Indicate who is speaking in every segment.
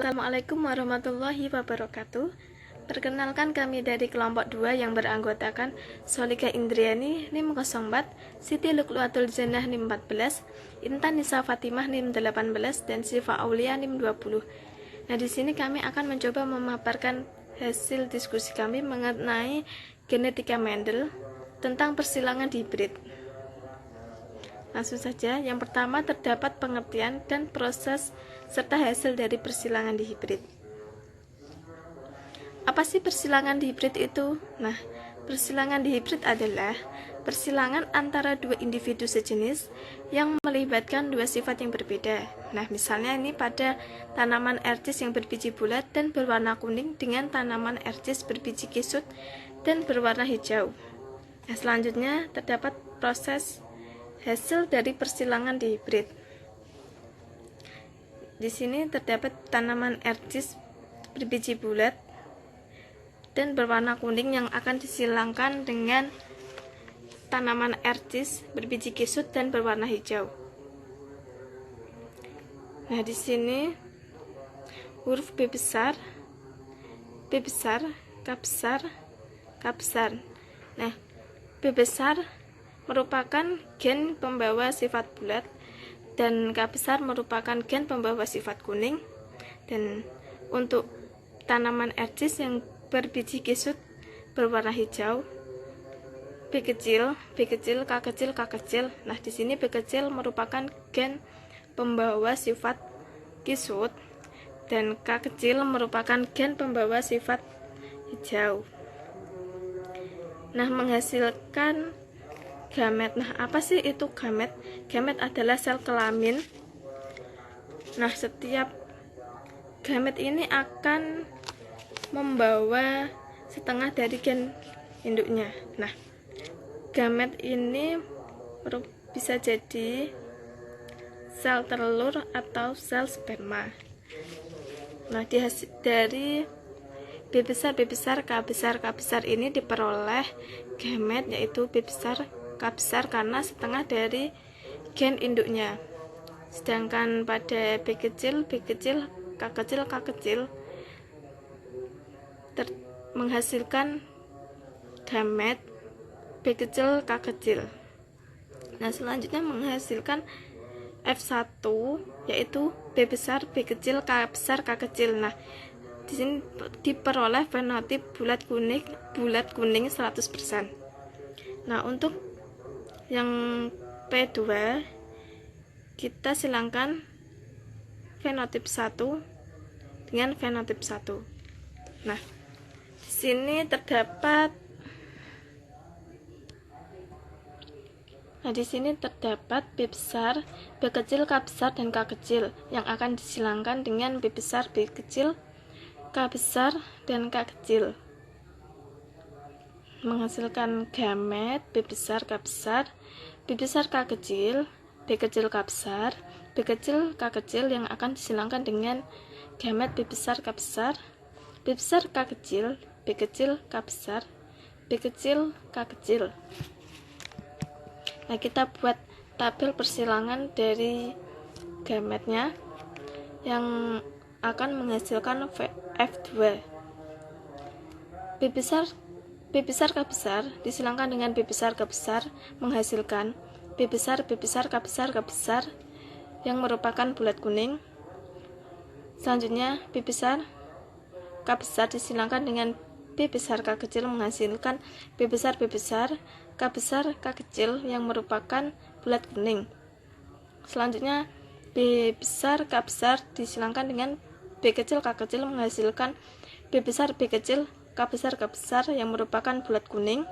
Speaker 1: Assalamualaikum warahmatullahi wabarakatuh. Perkenalkan, kami dari kelompok 2 yang beranggotakan Solika Indriani NIM 04, Siti Lukluatul Jannah NIM 14, Intan Nisa Fatimah NIM 18, dan Syifa Aulia NIM 20. Nah, di sini kami akan mencoba memaparkan hasil diskusi kami mengenai genetika Mendel tentang persilangan hibrid. Langsung saja, yang pertama terdapat pengertian dan proses serta hasil dari persilangan di hibrid. Apa sih persilangan di hibrid itu? Nah, persilangan di hibrid adalah persilangan antara dua individu sejenis yang melibatkan dua sifat yang berbeda. Nah, misalnya ini pada tanaman ercis yang berbiji bulat dan berwarna kuning dengan tanaman ercis berbiji kisut dan berwarna hijau. Nah, selanjutnya terdapat proses hasil dari persilangan di hibrid. Di sini terdapat tanaman ercis berbiji bulat dan berwarna kuning yang akan disilangkan dengan tanaman ercis berbiji kisut dan berwarna hijau. Nah, di sini huruf B besar, K besar, K besar. Nah, B besar merupakan gen pembawa sifat bulat dan K besar merupakan gen pembawa sifat kuning. Dan untuk tanaman ercis yang berbiji kisut berwarna hijau, B kecil, K kecil. Nah, di sini B kecil merupakan gen pembawa sifat kisut dan K kecil merupakan gen pembawa sifat hijau. Nah, menghasilkan gamet. Nah, apa sih itu gamet? Gamet adalah sel kelamin. Nah, setiap gamet ini akan membawa setengah dari gen induknya. Nah, gamet ini bisa jadi sel telur atau sel sperma. Nah, dari B besar, K besar ini diperoleh gamet yaitu B besar, K besar karena setengah dari gen induknya. Sedangkan pada B kecil, K kecil menghasilkan gamet B kecil, K kecil. Nah, selanjutnya menghasilkan F1 yaitu B besar, B kecil, K besar, K kecil. Nah, di sini diperoleh fenotip bulat kuning 100%. Nah, untuk yang P2 kita silangkan fenotip 1 dengan fenotip 1. Nah, di sini terdapat B besar, B kecil, K besar, dan K kecil yang akan disilangkan dengan B besar, B kecil, K besar, dan K kecil, menghasilkan gamet B besar, K besar, B besar, K kecil, B kecil, K besar, B kecil, K kecil yang akan disilangkan dengan gamet B besar, K besar, B besar, K kecil, B kecil, K besar, B kecil, K kecil. Nah, kita buat tabel persilangan dari gametnya yang akan menghasilkan F2. B besar, K besar disilangkan dengan B besar, K besar menghasilkan B besar, K besar yang merupakan bulat kuning. Selanjutnya B besar, K besar disilangkan dengan B besar, K kecil menghasilkan B besar, K besar, K kecil yang merupakan bulat kuning. Selanjutnya B besar, K besar disilangkan dengan B kecil, K kecil menghasilkan B besar, K besar yang merupakan bulat kuning.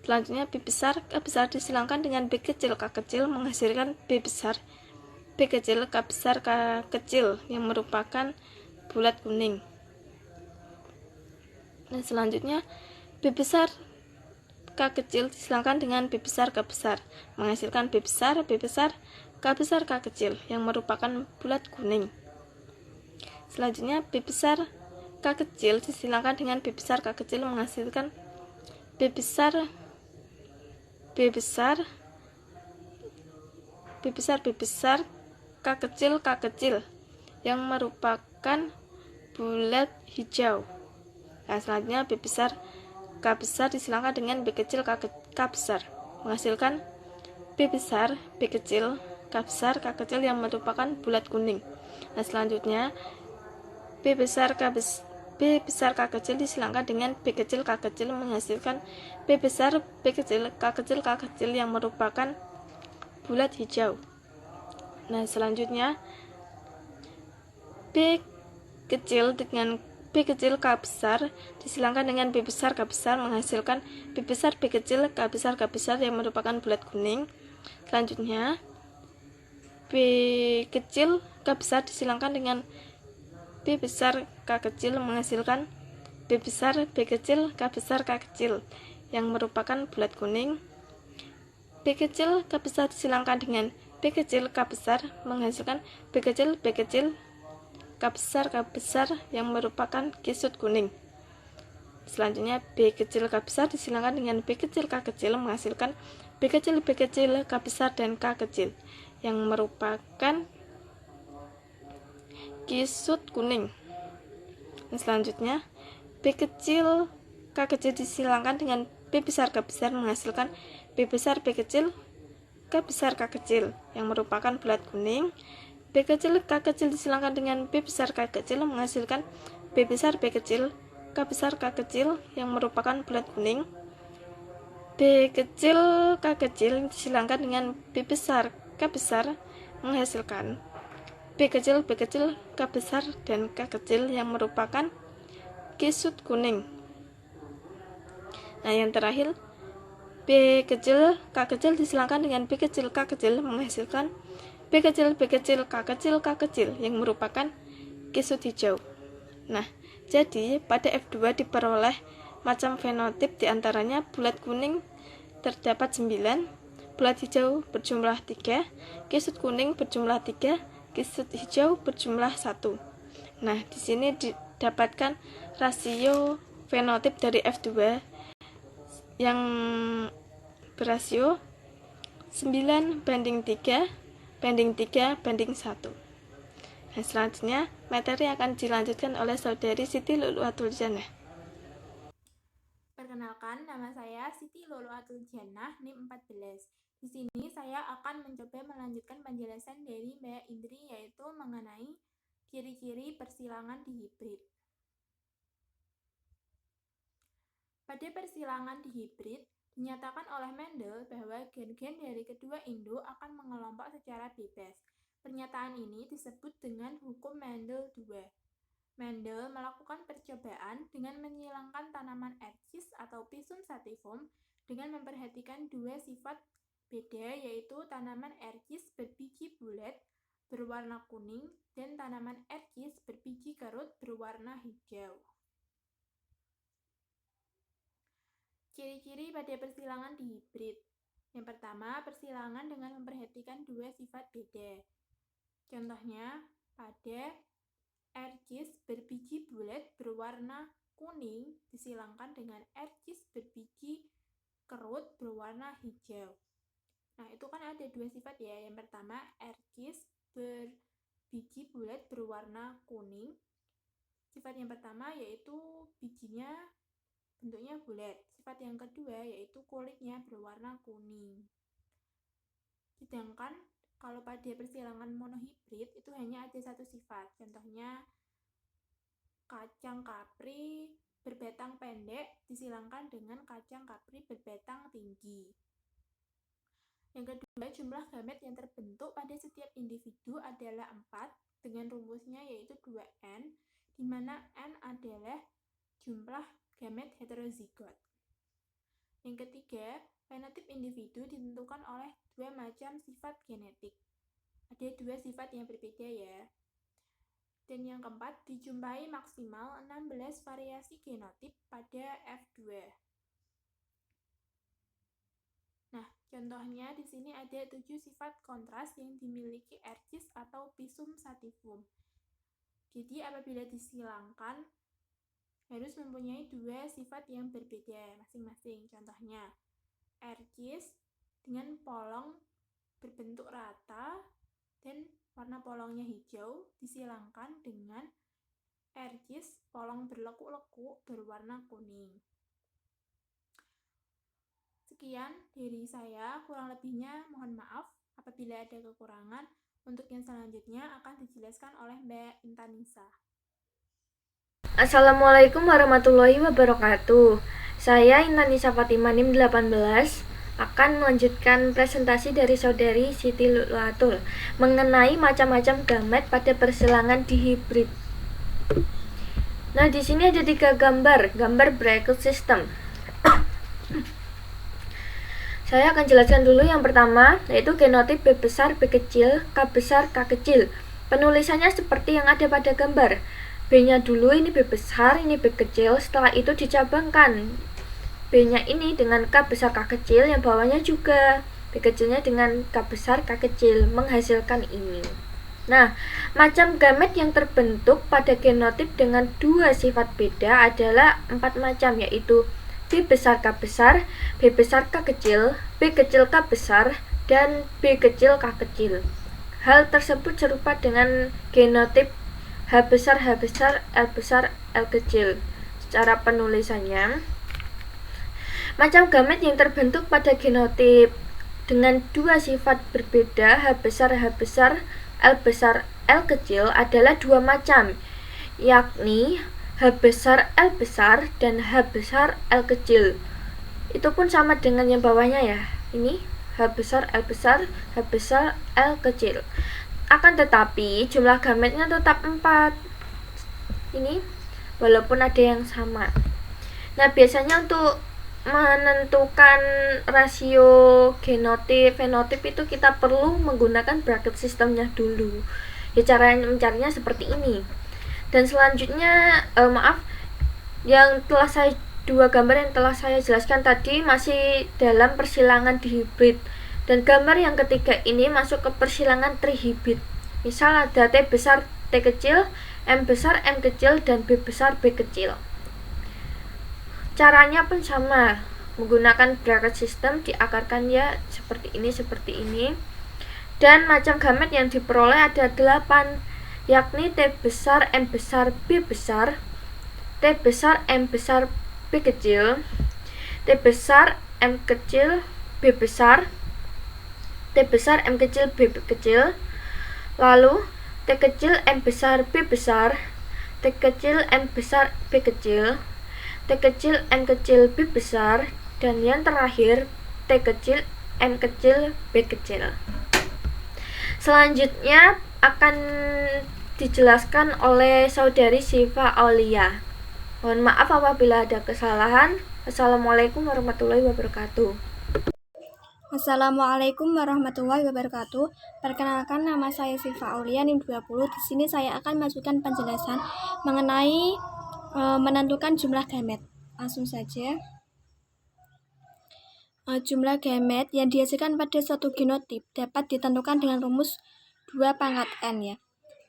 Speaker 1: Selanjutnya B besar, K besar disilangkan dengan B kecil, K kecil menghasilkan B besar, K besar, K kecil yang merupakan bulat kuning. Nah, selanjutnya B besar, K kecil disilangkan dengan B besar, K besar menghasilkan B besar, K besar, K kecil yang merupakan bulat kuning. Selanjutnya B besar, K kecil disilangkan dengan B besar, K kecil menghasilkan B besar, K kecil yang merupakan bulat hijau. Nah, selanjutnya B besar K besar disilangkan dengan B kecil K besar, menghasilkan B besar B kecil K besar K kecil yang merupakan bulat kuning. Nah, selanjutnya B besar K kecil disilangkan dengan B kecil K kecil, menghasilkan B besar B kecil K kecil yang merupakan bulat hijau. Nah, selanjutnya B kecil K besar disilangkan dengan B besar K besar, menghasilkan B besar B kecil K besar yang merupakan bulat kuning. Selanjutnya B kecil K besar disilangkan dengan B besar K kecil, menghasilkan B besar B kecil K kecil yang merupakan bulat kuning. B kecil K besar disilangkan dengan B kecil K besar, menghasilkan B kecil K besar yang merupakan kisut kuning. Selanjutnya B kecil K besar disilangkan dengan B kecil K kecil, menghasilkan B kecil K besar dan K kecil yang merupakan kisut kuning. Selanjutnya B kecil K kecil disilangkan dengan B besar K besar, menghasilkan B besar B kecil K kecil yang merupakan bulat kuning. B kecil K kecil disilangkan dengan B besar K kecil, menghasilkan B besar B kecil K kecil yang merupakan bulat kuning. B kecil K kecil disilangkan dengan B besar K besar, menghasilkan B kecil K besar dan K kecil yang merupakan kisut kuning. Nah, yang terakhir B kecil K kecil disilangkan dengan B kecil K kecil, menghasilkan B kecil K kecil yang merupakan kisut hijau. Nah, jadi pada F2 diperoleh macam fenotip, diantaranya bulat kuning terdapat 9, bulat hijau berjumlah 3, kisut kuning berjumlah 3, kisut hijau berjumlah 1. Nah, di sini didapatkan rasio fenotip dari F2 yang berasio 9 banding 3 banding 3 banding 1. Nah, selanjutnya materi akan dilanjutkan oleh saudari Siti Luluatul Jannah.
Speaker 2: Perkenalkan, nama saya Siti Luluatul Jannah, NIM 14. Di sini saya akan mencoba melanjutkan penjelasan dari Mbak Indri, yaitu mengenai ciri-ciri persilangan dihibrid. Pada persilangan dihibrid, dinyatakan oleh Mendel bahwa gen-gen dari kedua induk akan mengelompok secara bebas. Pernyataan ini disebut dengan hukum Mendel II. Mendel melakukan percobaan dengan menyilangkan tanaman erkis atau Pisum sativum dengan memperhatikan dua sifat beda, yaitu tanaman erkis berbiji bulat berwarna kuning dan tanaman erkis berbiji kerut berwarna hijau. Ciri-ciri pada persilangan dihibrid. Yang pertama, persilangan dengan memperhatikan dua sifat beda. Contohnya, pada erkis berbiji bulat berwarna kuning disilangkan dengan erkis berbiji kerut berwarna hijau. Nah, itu kan ada dua sifat ya. Yang pertama, erkis berbiji bulat berwarna kuning. Sifat yang pertama yaitu bijinya bentuknya bulat. Sifat yang kedua yaitu kulitnya berwarna kuning. Sedangkan kalau pada persilangan monohibrid itu hanya ada satu sifat. Contohnya kacang kapri berbatang pendek disilangkan dengan kacang kapri berbatang tinggi. Yang kedua, jumlah gamet yang terbentuk pada setiap individu adalah 4 dengan rumusnya yaitu 2N, di mana N adalah jumlah gamet heterozigot. Yang ketiga, fenotip individu ditentukan oleh dua macam sifat genetik. Ada dua sifat yang berbeda ya. Dan yang keempat, dijumpai maksimal 16 variasi genotip pada F2. Nah, contohnya di sini ada 7 sifat kontras yang dimiliki erkis atau Pisum sativum. Jadi apabila disilangkan harus mempunyai dua sifat yang berbeda masing-masing. Contohnya, erkis dengan polong berbentuk rata dan warna polongnya hijau disilangkan dengan RGIS polong berlekuk-lekuk berwarna kuning. Sekian dari saya, kurang lebihnya mohon maaf apabila ada kekurangan. Untuk yang selanjutnya akan dijelaskan oleh Mbak Intanisa.
Speaker 3: Assalamualaikum warahmatullahi wabarakatuh. Saya Intanisa Fatimah NIM 18 akan melanjutkan presentasi dari saudari Siti Lulatul mengenai macam-macam gamet pada persilangan dihibrid. Nah, di sini ada 3 gambar bracket system. Saya akan jelaskan dulu yang pertama, yaitu genotip B besar, B kecil, K besar, K kecil. Penulisannya seperti yang ada pada gambar. B-nya dulu, ini B besar, ini B kecil, setelah itu dicabangkan. B-nya ini dengan K besar, K kecil, yang bawahnya juga B kecilnya dengan K besar, K kecil, menghasilkan ini. Nah, macam gamet yang terbentuk pada genotip dengan 2 sifat beda adalah 4 macam, yaitu B besar K besar, B besar K kecil, B kecil K besar, dan B kecil K kecil. Hal tersebut serupa dengan genotip H besar, H besar, L besar, L kecil. Secara penulisannya, macam gamet yang terbentuk pada genotip dengan 2 sifat berbeda H besar, H besar, L besar, L kecil adalah 2 macam, yakni H besar, L besar, dan H besar, L kecil. Itu pun sama dengan yang bawahnya ya. Ini H besar, L besar, H besar, L kecil. Akan tetapi jumlah gametnya tetap 4. Ini walaupun ada yang sama. Nah, biasanya untuk menentukan rasio genotip fenotip itu kita perlu menggunakan bracket sistemnya dulu. Ya, cara mencarinya seperti ini. Dan selanjutnya yang telah saya 2 gambar yang telah saya jelaskan tadi masih dalam persilangan dihibrid, dan gambar yang ketiga ini masuk ke persilangan trihibrid. Misal ada T besar T kecil, M besar M kecil, dan B besar B kecil. Caranya pun sama, menggunakan bracket system, diakarkan ya seperti ini. Dan macam gamet yang diperoleh ada 8, yakni T besar M besar B besar, T besar M besar B kecil, T besar M kecil B besar, T besar M kecil B kecil, lalu T kecil M besar B besar, T kecil M besar B kecil, T kecil M kecil B besar, dan yang terakhir T kecil M kecil B kecil. Selanjutnya akan dijelaskan oleh saudari Syifa Aulia. Mohon maaf apabila ada kesalahan. Assalamualaikum warahmatullahi wabarakatuh.
Speaker 4: Assalamualaikum warahmatullahi wabarakatuh. Perkenalkan, nama saya Syifa Aulia NIM 20. Di sini saya akan mengajukan penjelasan mengenai menentukan jumlah gamet. Langsung saja. Jumlah gamet yang dihasilkan pada suatu genotip dapat ditentukan dengan rumus 2 pangkat N ya.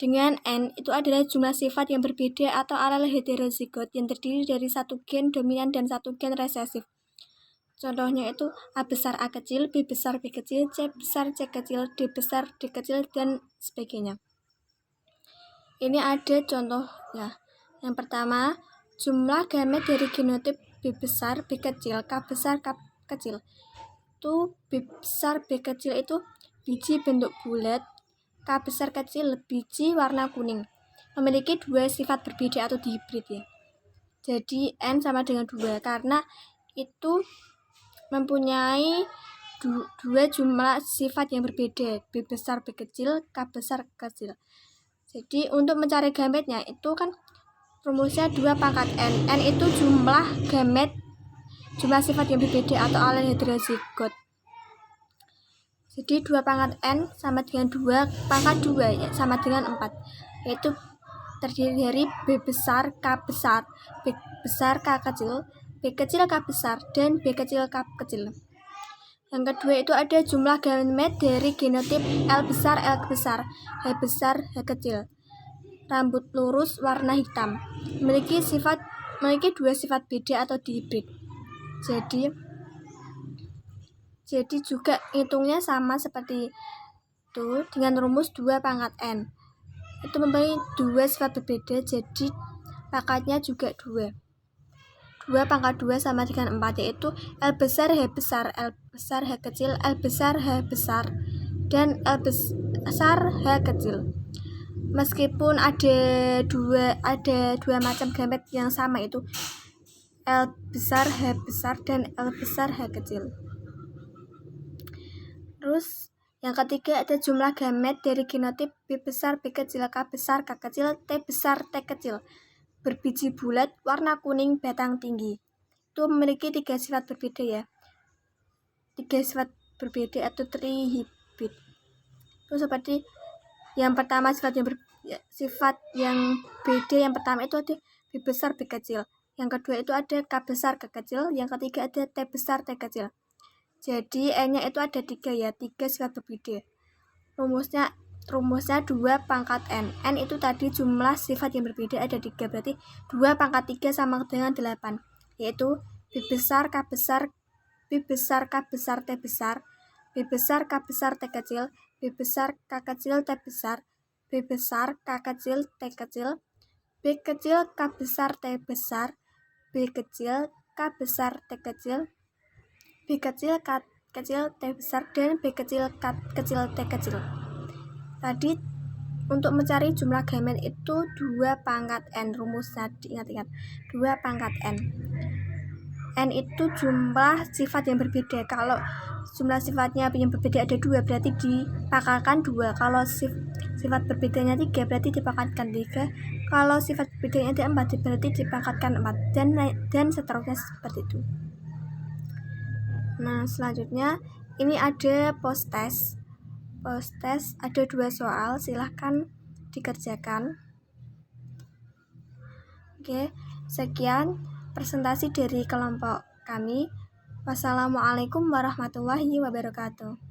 Speaker 4: Dengan N itu adalah jumlah sifat yang berbeda atau alel heterozigot yang terdiri dari 1 gen dominan dan 1 gen resesif. Contohnya itu A besar A kecil, B besar B kecil, C besar C kecil, D besar D kecil, dan sebagainya. Ini ada contoh ya. Yang pertama, jumlah gamet dari genotip B besar B kecil, K besar K kecil. Itu B besar B kecil itu biji bentuk bulat, K besar kecil biji warna kuning. Memiliki 2 sifat berbeda atau dihibrid ya. Jadi N sama dengan 2 karena itu mempunyai 2 jumlah sifat yang berbeda, B besar B kecil, K besar K kecil. Jadi untuk mencari gametnya itu kan rumusnya 2 pangkat N. N itu jumlah gamet, jumlah sifat yang berbeda atau alel heterozigot. Jadi 2 pangkat N sama dengan 2 pangkat 2 ya, sama dengan 4. Yaitu terdiri dari B besar K besar, B besar K kecil, B kecil K besar, dan B kecil K kecil. Yang kedua itu ada jumlah gamet dari genotip L besar L besar, H besar H kecil. Rambut lurus warna hitam. Memiliki 2 sifat beda atau dihibrid. Jadi juga hitungnya sama seperti itu dengan rumus 2 pangkat N. Itu mempunyai 2 sifat berbeda, jadi pangkatnya juga 2. 2 pangkat 2 sama dengan 4, yaitu L besar, H besar, L besar, H kecil, L besar, H besar, dan L besar, H kecil. Meskipun ada dua macam gamet yang sama, itu L besar, H besar, dan L besar, H kecil. Terus yang ketiga ada jumlah gamet dari genotip B besar, B kecil, K besar, K kecil, T besar, T kecil, berbiji bulat, warna kuning, batang tinggi. Itu memiliki 3 sifat berbeda ya. 3 sifat berbeda atau trihibrid. Itu seperti yang pertama sifat yang beda yang pertama itu ada B besar, B kecil. Yang kedua itu ada K besar, K kecil. Yang ketiga ada T besar, T kecil. Jadi N-nya itu ada 3 ya, 3 sifat berbeda. Rumusnya 2 pangkat N. N itu tadi jumlah sifat yang berbeda ada 3, berarti 2 pangkat 3 sama dengan 8, yaitu B besar, K besar, B besar, K besar, T besar, B besar, K besar, T kecil, B besar, K kecil, T besar, B besar, K kecil, T kecil, B kecil, K besar, T besar, B kecil, K besar, T kecil, B kecil, K kecil, T besar, dan B kecil, K kecil, T kecil. Tadi untuk mencari jumlah gamet itu 2 pangkat N, rumusnya diingat-ingat, 2 pangkat N. N itu jumlah sifat yang berbeda. Kalau jumlah sifatnya yang berbeda ada 2, berarti dipangkalkan 2. Kalau sifat berbedanya 3, berarti dipangkatkan 3. Kalau sifat berbedanya ada 4, berarti dipangkatkan 4, dan seterusnya seperti itu. Nah, selanjutnya ini ada post test. Post test ada 2 soal, silahkan dikerjakan. Oke, sekian presentasi dari kelompok kami. Wassalamualaikum warahmatullahi wabarakatuh.